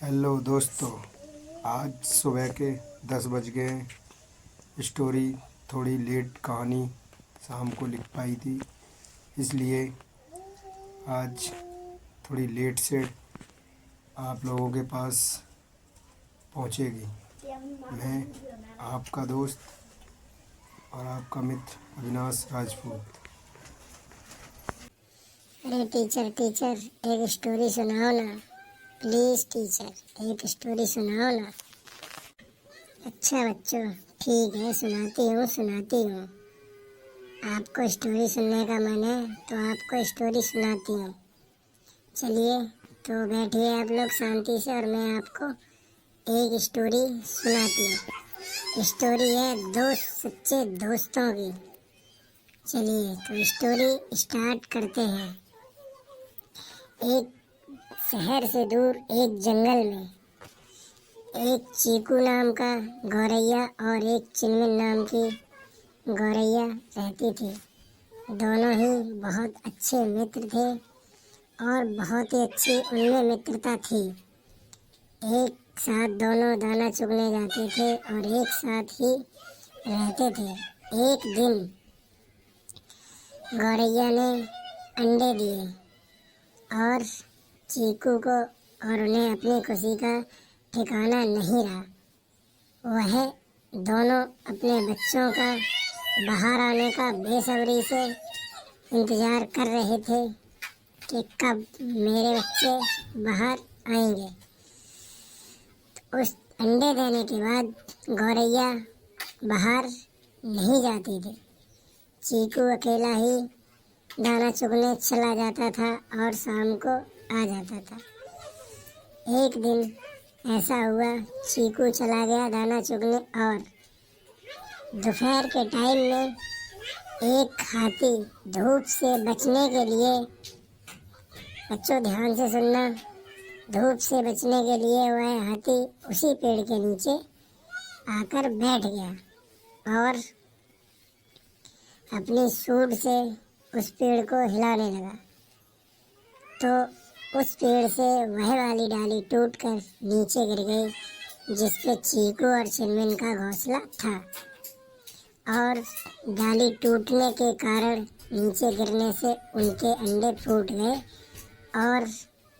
Hello दोस्तों। आज सुबह के 10 बज गए हैं। स्टोरी थोड़ी लेट, कहानी शाम को लिख पाई थी, इसलिए आज थोड़ी लेट से आप लोगों के पास पहुंचेगी। मैं आपका दोस्त और आपका मित्र अविनाश राजपूत। अरे टीचर टीचर एक स्टोरी सुनाओ ना। प्लीज टीचर एक स्टोरी सुनाओ ना। अच्छा बच्चों, ठीक है, सुनाती हूँ। आपको स्टोरी सुनने का मन है तो आपको स्टोरी सुनाती हूँ। चलिए तो बैठिए आप लोग शांति से और मैं आपको एक स्टोरी सुनाती हूँ। स्टोरी है दो सच्चे दोस्तों की। चलिए तो स्टोरी स्टार्ट करते हैं। एक शहर से दूर एक जंगल में एक चीकू नाम का गौरैया और एक चिनमिन नाम की गौरैया रहती थी। दोनों ही बहुत अच्छे मित्र थे और बहुत ही अच्छी उनमें मित्रता थी। एक साथ दोनों दाना चुगने जाते थे और एक साथ ही रहते थे। एक दिन गौरैया ने अंडे दिए और चीकू को और उन्हें अपनी खुशी का ठिकाना नहीं रहा। वह दोनों अपने बच्चों का बाहर आने का बेसब्री से इंतजार कर रहे थे कि कब मेरे बच्चे बाहर आएंगे। उस अंडे देने के बाद गौरैया बाहर नहीं जाती थी। चीकू अकेला ही दाना चुगने चला जाता था और शाम को आ जाता था। एक दिन ऐसा हुआ, चीकू चला गया दाना चुगने और दोपहर के टाइम में एक हाथी धूप से बचने के लिए, बच्चों ध्यान से सुनना, धूप से बचने के लिए वह हाथी उसी पेड़ के नीचे आकर बैठ गया और अपनी सूंड से उस पेड़ को हिलाने लगा। तो उस पेड़ से वह वाली डाली टूटकर नीचे गिर गई जिस पे चीकू और चिनमिन का घोंसला था। और डाली टूटने के कारण नीचे गिरने से उनके अंडे फूट गए और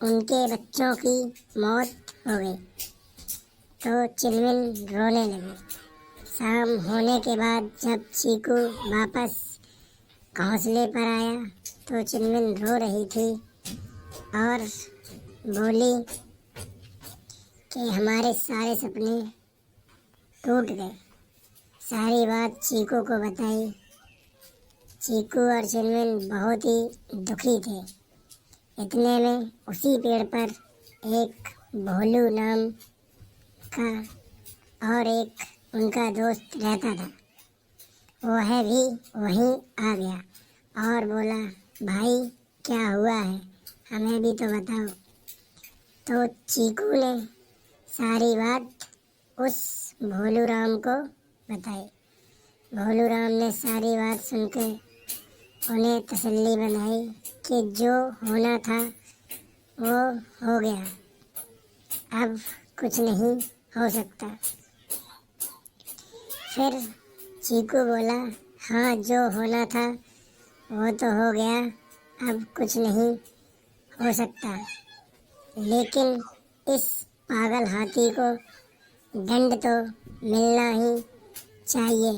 उनके बच्चों की मौत हो गई। तो चिनमिन रोने लगी। शाम होने के बाद जब चीकू वापस घोंसले पर आया तो चिनमिन रो रही थी और बोली कि हमारे सारे सपने टूट गए। सारी बात चीकू को बताई। चीकू और चिनमिन बहुत ही दुखी थे। इतने में उसी पेड़ पर एक भोलू नाम का और एक उनका दोस्त रहता था। वह भी वहीं आ गया और बोला, भाई क्या हुआ है, हमें भी तो बताओ। तो चीकू ने सारी बात उस भोलू राम को बताई। भोलू राम ने सारी बात सुनकर उन्हें तसल्ली बनाई कि जो होना था वो हो गया, अब कुछ नहीं हो सकता। फिर चीकू बोला, हाँ जो होना था वो तो हो गया, अब कुछ नहीं हो सकता, लेकिन इस पागल हाथी को दंड तो मिलना ही चाहिए।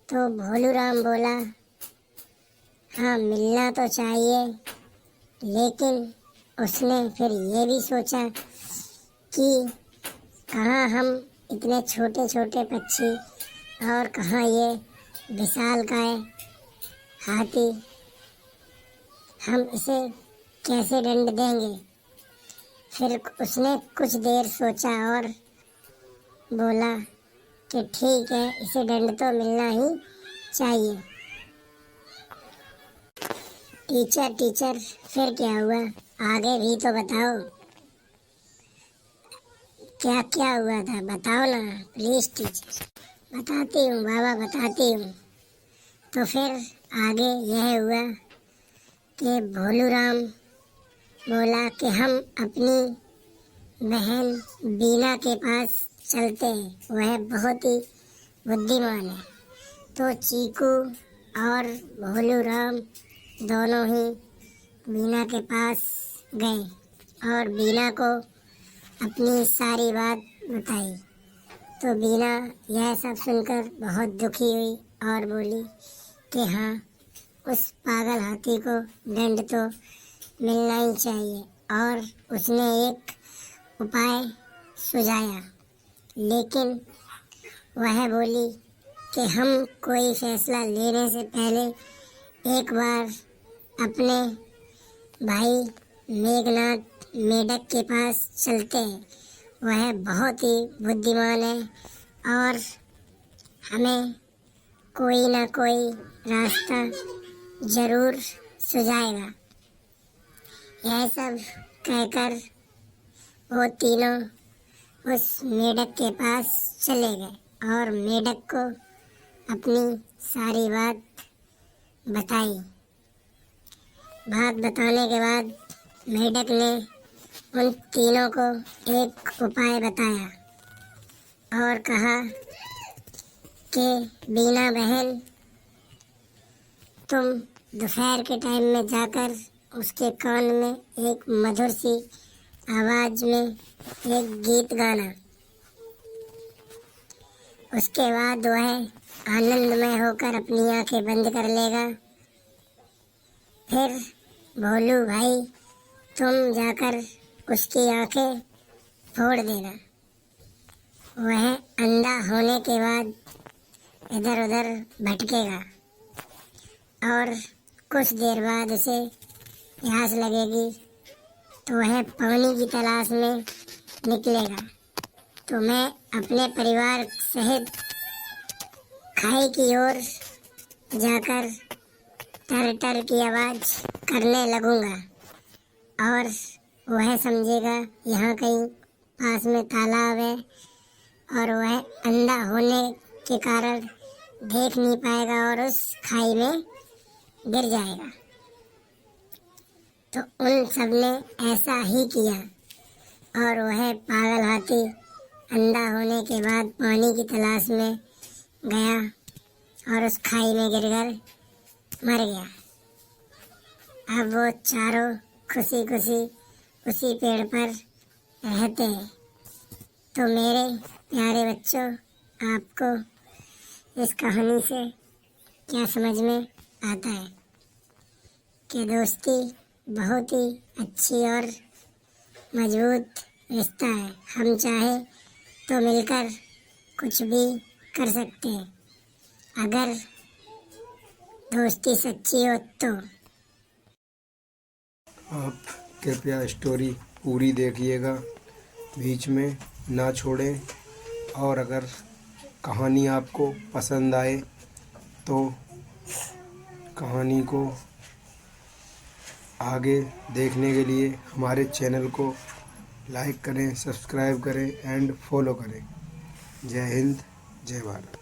तो भोलू राम बोला, हाँ मिलना तो चाहिए, लेकिन उसने फिर ये भी सोचा कि कहाँ हम इतने छोटे छोटे पक्षी और कहाँ ये विशालकाय हाथी, हम इसे कैसे दंड देंगे। फिर उसने कुछ देर सोचा और बोला कि ठीक है, इसे दंड तो मिलना ही चाहिए। टीचर फिर क्या हुआ, आगे भी तो बताओ। क्या क्या हुआ था बताओ ना प्लीज टीचर। बताती हूँ बाबा, बताती हूँ। तो फिर आगे यह हुआ कि भोलू राम बोला कि हम अपनी बहन बीना के पास चलते हैं। वह बहुत ही बुद्धिमान है। तो चीकू और भोलू राम दोनों ही बीना के पास गए और बीना को अपनी सारी बात बताई। तो बीना यह सब सुनकर बहुत दुखी हुई और बोली कि हाँ, उस पागल हाथी को दंड तो मिलना ही चाहिए। और उसने एक उपाय सुझाया, लेकिन वह बोली कि हम कोई फैसला लेने से पहले एक बार अपने भाई मेघनाथ मेढक के पास चलते हैं। वह बहुत ही बुद्धिमान है और हमें कोई ना कोई रास्ता जरूर सुझाएगा। यह सब कहकर वो तीनों उस मेढक के पास चले गए और मेढक को अपनी सारी बात बताई। बात बताने के बाद मेढक ने उन तीनों को एक उपाय बताया और कहा कि बीना बहन, तुम दोपहर के टाइम में जाकर उसके कान में एक मधुर सी आवाज में एक गीत गाना। उसके बाद वह आनंदमय होकर अपनी आंखें बंद कर लेगा। फिर भोलू भाई, तुम जाकर उसकी आंखें फोड़ देना। वह अंधा होने के बाद इधर उधर भटकेगा और कुछ देर बाद उसे प्यास लगेगी तो वह पानी की तलाश में निकलेगा। तो मैं अपने परिवार सहित खाई की ओर जाकर टर टर की आवाज करने लगूंगा और वह समझेगा यहाँ कहीं पास में तालाब है और वह अंधा होने के कारण देख नहीं पाएगा और उस खाई में गिर जाएगा। तो उन सब ने ऐसा ही किया और वह पागल हाथी अंधा होने के बाद पानी की तलाश में गया और उस खाई में गिरकर मर गया। अब वो चारों खुशी खुशी उसी पेड़ पर रहते हैं। तो मेरे प्यारे बच्चों, आपको इस कहानी से क्या समझ में आता है कि दोस्ती बहुत ही अच्छी और मजबूत रिश्ता है। हम चाहे तो मिलकर कुछ भी कर सकते हैं अगर दोस्ती सच्ची हो तो। आप कृपया स्टोरी पूरी देखिएगा, बीच में ना छोड़ें। और अगर कहानी आपको पसंद आए तो कहानी को आगे देखने के लिए हमारे चैनल को लाइक करें, सब्सक्राइब करें एंड फॉलो करें। जय हिंद, जय भारत।